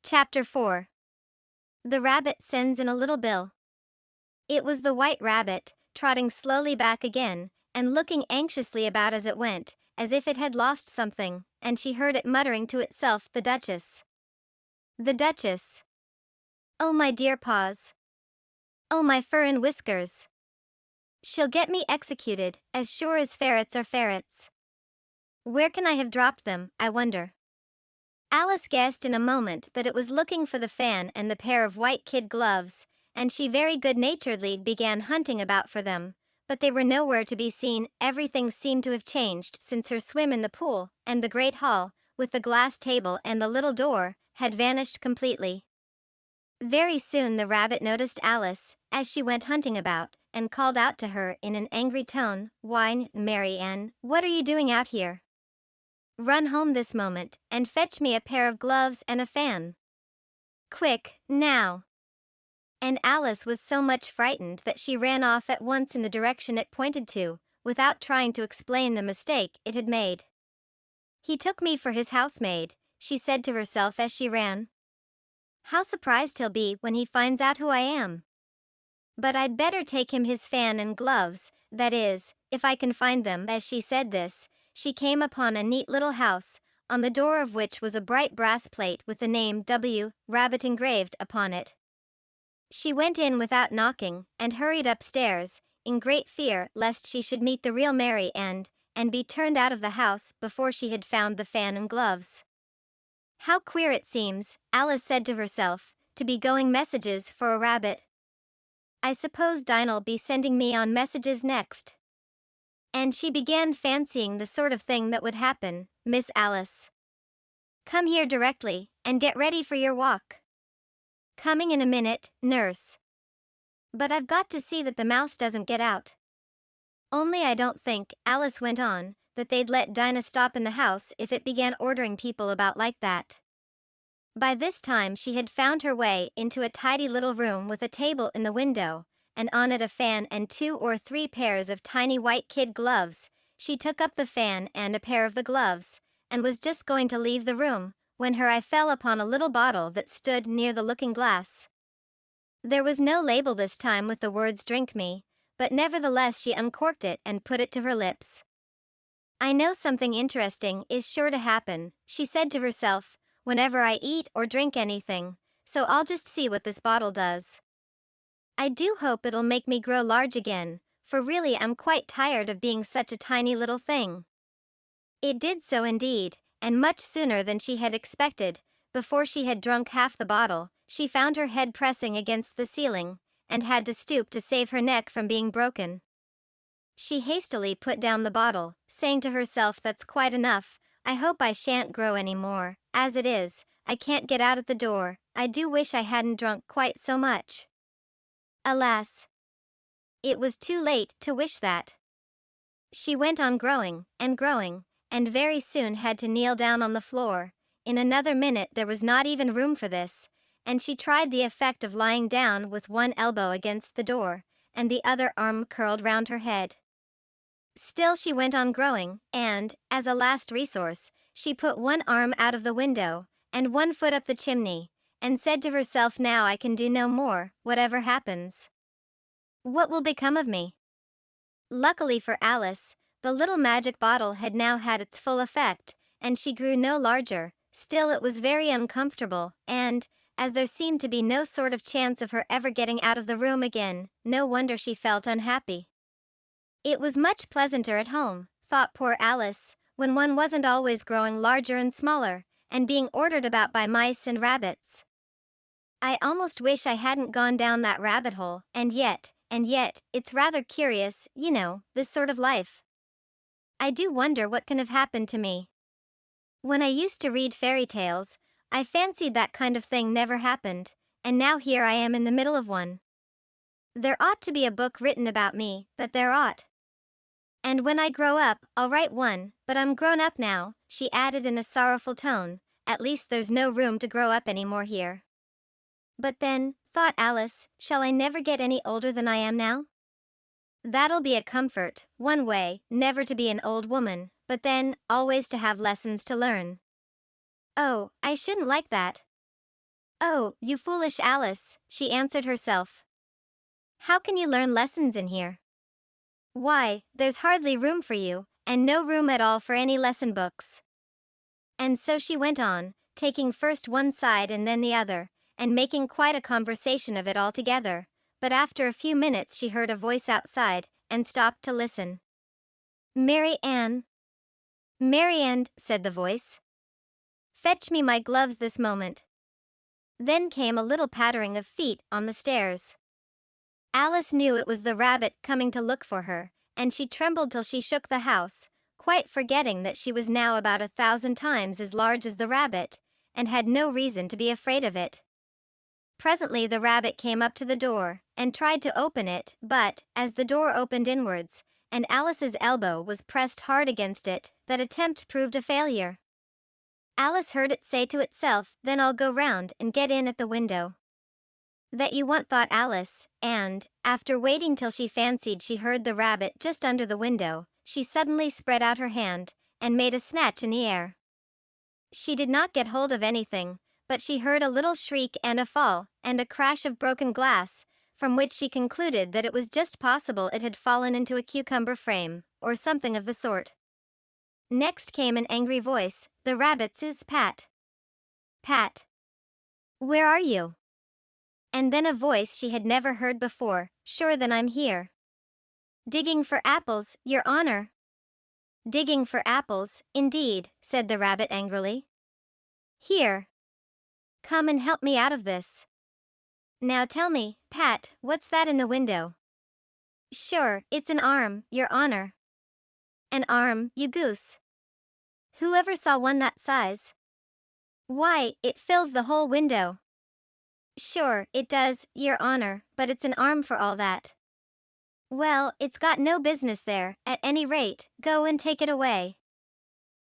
Chapter 4. The rabbit sends in a little bill. It was the white rabbit, trotting slowly back again, and looking anxiously about as it went, as if it had lost something, and she heard it muttering to itself, "The Duchess. The Duchess. Oh my dear paws. Oh my fur and whiskers. She'll get me executed, as sure as ferrets are ferrets. Where can I have dropped them, I wonder?" Alice guessed in a moment that it was looking for the fan and the pair of white kid gloves, and she very good-naturedly began hunting about for them, but they were nowhere to be seen. Everything seemed to have changed since her swim in the pool, and the great hall, with the glass table and the little door, had vanished completely. Very soon the rabbit noticed Alice, as she went hunting about, and called out to her in an angry tone, "Why, Mary Ann, what are you doing out here? Run home this moment, and fetch me a pair of gloves and a fan. Quick, now." And Alice was so much frightened that she ran off at once in the direction it pointed to, without trying to explain the mistake it had made. "He took me for his housemaid," she said to herself as she ran. "How surprised he'll be when he finds out who I am. But I'd better take him his fan and gloves, that is, if I can find them." As she said this, she came upon a neat little house, on the door of which was a bright brass plate with the name W. Rabbit engraved upon it. She went in without knocking, and hurried upstairs, in great fear lest she should meet the real Mary and be turned out of the house before she had found the fan and gloves. "How queer it seems," Alice said to herself, "to be going messages for a rabbit. I suppose Dinah'll be sending me on messages next." And she began fancying the sort of thing that would happen. "Miss Alice. Come here directly, and get ready for your walk. Coming in a minute, nurse. But I've got to see that the mouse doesn't get out. Only I don't think," Alice went on, "that they'd let Dinah stop in the house if it began ordering people about like that." By this time she had found her way into a tidy little room with a table in the window, and on it a fan and 2 or 3 pairs of tiny white kid gloves. She took up the fan and a pair of the gloves, and was just going to leave the room, when her eye fell upon a little bottle that stood near the looking-glass. There was no label this time with the words "Drink me," but nevertheless she uncorked it and put it to her lips. "I know something interesting is sure to happen," she said to herself, "whenever I eat or drink anything, so I'll just see what this bottle does. I do hope it'll make me grow large again, for really I'm quite tired of being such a tiny little thing." It did so indeed, and much sooner than she had expected. Before she had drunk half the bottle, she found her head pressing against the ceiling, and had to stoop to save her neck from being broken. She hastily put down the bottle, saying to herself, "That's quite enough. I hope I shan't grow any more. As it is, I can't get out at the door. I do wish I hadn't drunk quite so much." Alas! It was too late to wish that. She went on growing, and very soon had to kneel down on the floor. In another minute there was not even room for this, and she tried the effect of lying down with one elbow against the door, and the other arm curled round her head. Still she went on growing, and, as a last resource, she put one arm out of the window, and one foot up the chimney, and said to herself, "Now I can do no more, whatever happens. What will become of me?" Luckily for Alice, the little magic bottle had now had its full effect, and she grew no larger. Still it was very uncomfortable, and, as there seemed to be no sort of chance of her ever getting out of the room again, no wonder she felt unhappy. It was much pleasanter at home, thought poor Alice, when one wasn't always growing larger and smaller, and being ordered about by mice and rabbits. "I almost wish I hadn't gone down that rabbit hole, and yet, it's rather curious, you know, this sort of life. I do wonder what can have happened to me. When I used to read fairy tales, I fancied that kind of thing never happened, and now here I am in the middle of one. There ought to be a book written about me, that there ought. And when I grow up, I'll write one, but I'm grown up now," she added in a sorrowful tone. "At least there's no room to grow up any more here." "But then," thought Alice, "shall I never get any older than I am now? That'll be a comfort, one way, never to be an old woman, but then, always to have lessons to learn. Oh, I shouldn't like that. "Oh, you foolish Alice," she answered herself. "How can you learn lessons in here? Why, there's hardly room for you, and no room at all for any lesson books." And so she went on, taking first one side and then the other, and making quite a conversation of it altogether. But after a few minutes she heard a voice outside, and stopped to listen. "Mary Ann." "Mary Ann," said the voice. "Fetch me my gloves this moment." Then came a little pattering of feet on the stairs. Alice knew it was the rabbit coming to look for her, and she trembled till she shook the house, quite forgetting that she was now about 1,000 times as large as the rabbit, and had no reason to be afraid of it. Presently the rabbit came up to the door, and tried to open it, but, as the door opened inwards, and Alice's elbow was pressed hard against it, that attempt proved a failure. Alice heard it say to itself, "Then I'll go round and get in at the window." "That you want," thought Alice, and, after waiting till she fancied she heard the rabbit just under the window, she suddenly spread out her hand, and made a snatch in the air. She did not get hold of anything, but she heard a little shriek and a fall, and a crash of broken glass, from which she concluded that it was just possible it had fallen into a cucumber frame, or something of the sort. Next came an angry voice, the rabbit's: "Pat. Pat. Where are you?" And then a voice she had never heard before, "Sure then I'm here." "Digging for apples, your honor." "Digging for apples, indeed," said the rabbit angrily. "Here. Come and help me out of this. Now tell me, Pat, what's that in the window?" "Sure, it's an arm, your honor." "An arm, you goose. Who ever saw one that size?" "Why, it fills the whole window." "Sure, it does, your honor, but it's an arm for all that." "Well, it's got no business there, at any rate, go and take it away."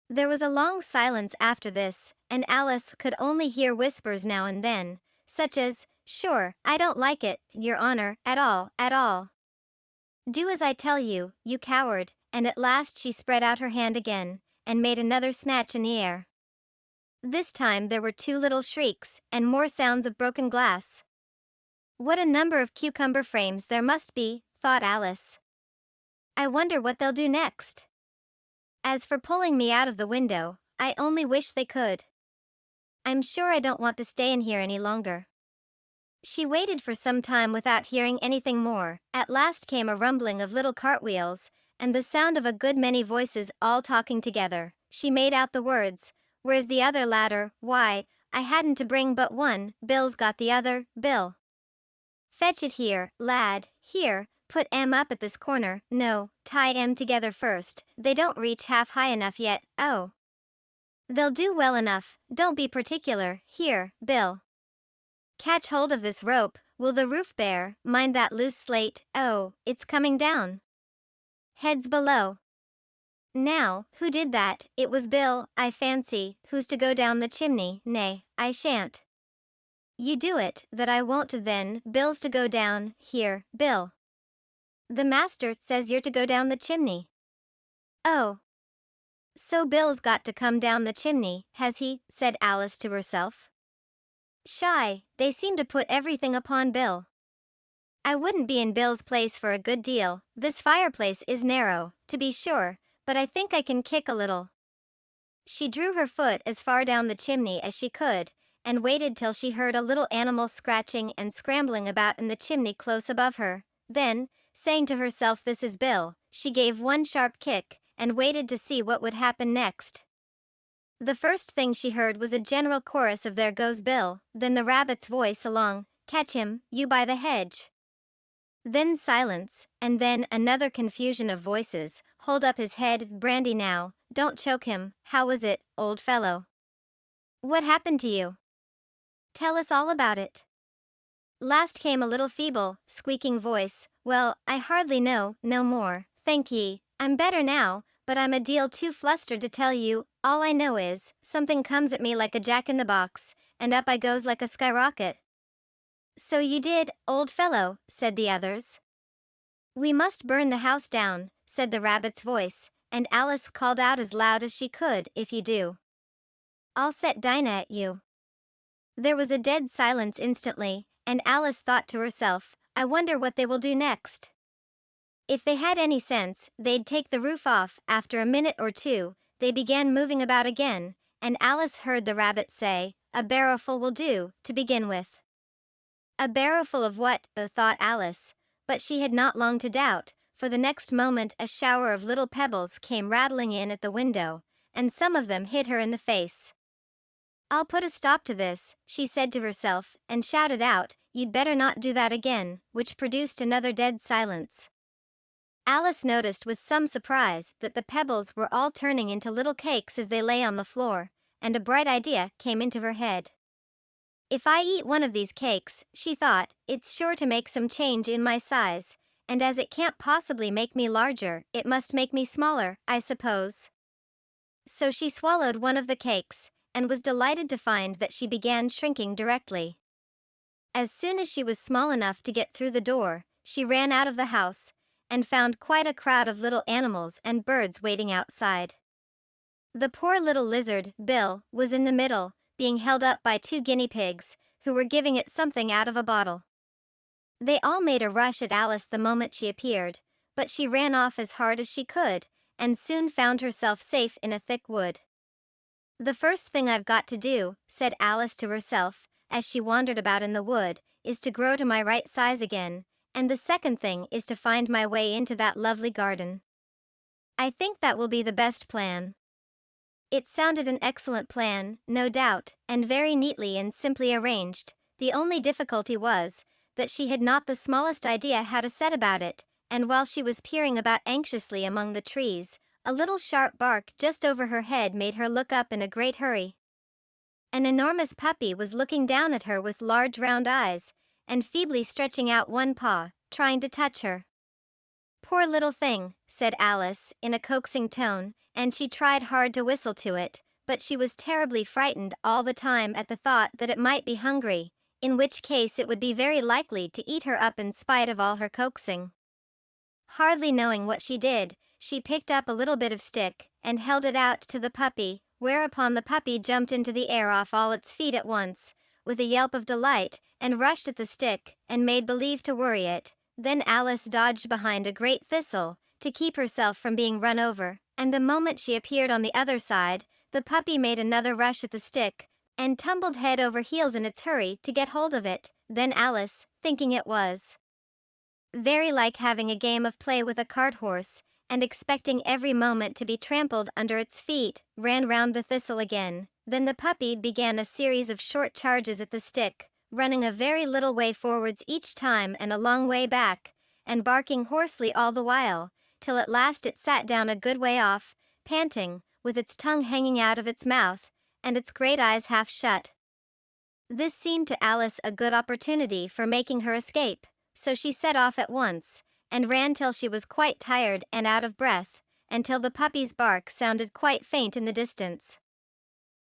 There was a long silence after this, and Alice could only hear whispers now and then, such as, "Sure, I don't like it, your honor, at all, at all." "Do as I tell you, you coward," and at last she spread out her hand again, and made another snatch in the air. This time there were 2 little shrieks, and more sounds of broken glass. "What a number of cucumber frames there must be," thought Alice. "I wonder what they'll do next. As for pulling me out of the window, I only wish they could. I'm sure I don't want to stay in here any longer." She waited for some time without hearing anything more. At last came a rumbling of little cartwheels, and the sound of a good many voices all talking together. She made out the words, "Where's the other ladder? Why, I hadn't to bring but one, Bill's got the other, Bill. Fetch it here, lad, here, put 'em up at this corner, no, tie 'em together first, they don't reach half high enough yet, oh. They'll do well enough, don't be particular, here, Bill. Catch hold of this rope, will the roof bear, mind that loose slate, oh, it's coming down. Heads below. Now, who did that? It was Bill, I fancy, who's to go down the chimney. Nay, I shan't. You do it, that I won't then, Bill's to go down, here, Bill. The master says you're to go down the chimney. Oh. So Bill's got to come down the chimney, has he?" said Alice to herself. "Shy, they seem to put everything upon Bill. I wouldn't be in Bill's place for a good deal. This fireplace is narrow, to be sure, but I think I can kick a little." She drew her foot as far down the chimney as she could, and waited till she heard a little animal scratching and scrambling about in the chimney close above her. Then, saying to herself, "This is Bill," she gave one sharp kick, and waited to see what would happen next. The first thing she heard was a general chorus of "There goes Bill," then the rabbit's voice along, "Catch him, you by the hedge." Then silence, and then another confusion of voices, "Hold up his head, brandy now, don't choke him, how was it, old fellow? What happened to you? Tell us all about it." Last came a little feeble, squeaking voice, "Well, I hardly know, no more, thank ye, I'm better now, but I'm a deal too flustered to tell you, all I know is, something comes at me like a jack-in-the-box, and up I goes like a skyrocket." "So you did, old fellow," said the others. "We must burn the house down," said the rabbit's voice, and Alice called out as loud as she could, "If you do, I'll set Dinah at you." There was a dead silence instantly, and Alice thought to herself, I wonder what they will do next. If they had any sense, they'd take the roof off. After a minute or two, they began moving about again, and Alice heard the rabbit say, a barrowful will do, to begin with. A barrowful of what, thought Alice, but she had not long to doubt, for the next moment a shower of little pebbles came rattling in at the window, and some of them hit her in the face. I'll put a stop to this, she said to herself, and shouted out, you'd better not do that again, which produced another dead silence. Alice noticed with some surprise that the pebbles were all turning into little cakes as they lay on the floor, and a bright idea came into her head. If I eat one of these cakes, she thought, it's sure to make some change in my size, and as it can't possibly make me larger, it must make me smaller, I suppose. So she swallowed one of the cakes, and was delighted to find that she began shrinking directly. As soon as she was small enough to get through the door, she ran out of the house, and found quite a crowd of little animals and birds waiting outside. The poor little lizard, Bill, was in the middle, being held up by 2 guinea pigs, who were giving it something out of a bottle. They all made a rush at Alice the moment she appeared, but she ran off as hard as she could, and soon found herself safe in a thick wood. The first thing I've got to do, said Alice to herself, as she wandered about in the wood, is to grow to my right size again, and the second thing is to find my way into that lovely garden. I think that will be the best plan. It sounded an excellent plan, no doubt, and very neatly and simply arranged. The only difficulty was that she had not the smallest idea how to set about it, and while she was peering about anxiously among the trees, a little sharp bark just over her head made her look up in a great hurry. An enormous puppy was looking down at her with large round eyes, and feebly stretching out one paw, trying to touch her. Poor little thing, said Alice, in a coaxing tone, and she tried hard to whistle to it, but she was terribly frightened all the time at the thought that it might be hungry, in which case it would be very likely to eat her up in spite of all her coaxing. Hardly knowing what she did, she picked up a little bit of stick, and held it out to the puppy, whereupon the puppy jumped into the air off all its feet at once, with a yelp of delight, and rushed at the stick, and made believe to worry it. Then Alice dodged behind a great thistle, to keep herself from being run over, and the moment she appeared on the other side, the puppy made another rush at the stick, and tumbled head over heels in its hurry to get hold of it. Then Alice, thinking it was very like having a game of play with a cart horse, and expecting every moment to be trampled under its feet, ran round the thistle again. Then the puppy began a series of short charges at the stick, running a very little way forwards each time and a long way back, and barking hoarsely all the while, till at last it sat down a good way off, panting, with its tongue hanging out of its mouth, and its great eyes half shut. This seemed to Alice a good opportunity for making her escape, so she set off at once, and ran till she was quite tired and out of breath, until the puppy's bark sounded quite faint in the distance.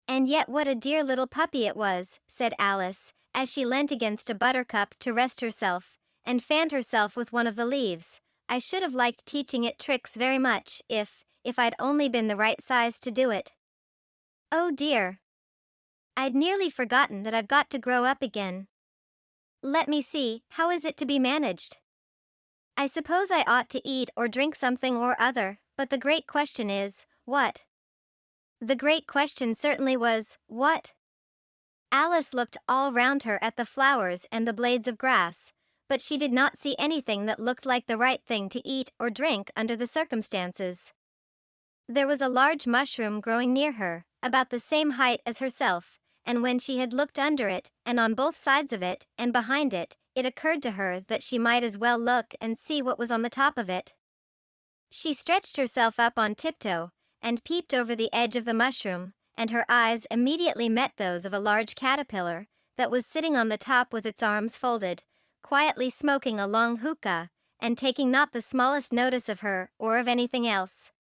And yet what a dear little puppy it was, said Alice, as she leant against a buttercup to rest herself, and fanned herself with one of the leaves. I should have liked teaching it tricks very much, if I'd only been the right size to do it. Oh dear! I'd nearly forgotten that I've got to grow up again. Let me see, how is it to be managed? I suppose I ought to eat or drink something or other, but the great question is, what? The great question certainly was, what? Alice looked all round her at the flowers and the blades of grass, but she did not see anything that looked like the right thing to eat or drink under the circumstances. There was a large mushroom growing near her, about the same height as herself, and when she had looked under it, and on both sides of it, and behind it, it occurred to her that she might as well look and see what was on the top of it. She stretched herself up on tiptoe, and peeped over the edge of the mushroom, and her eyes immediately met those of a large caterpillar, that was sitting on the top with its arms folded, quietly smoking a long hookah, and taking not the smallest notice of her or of anything else.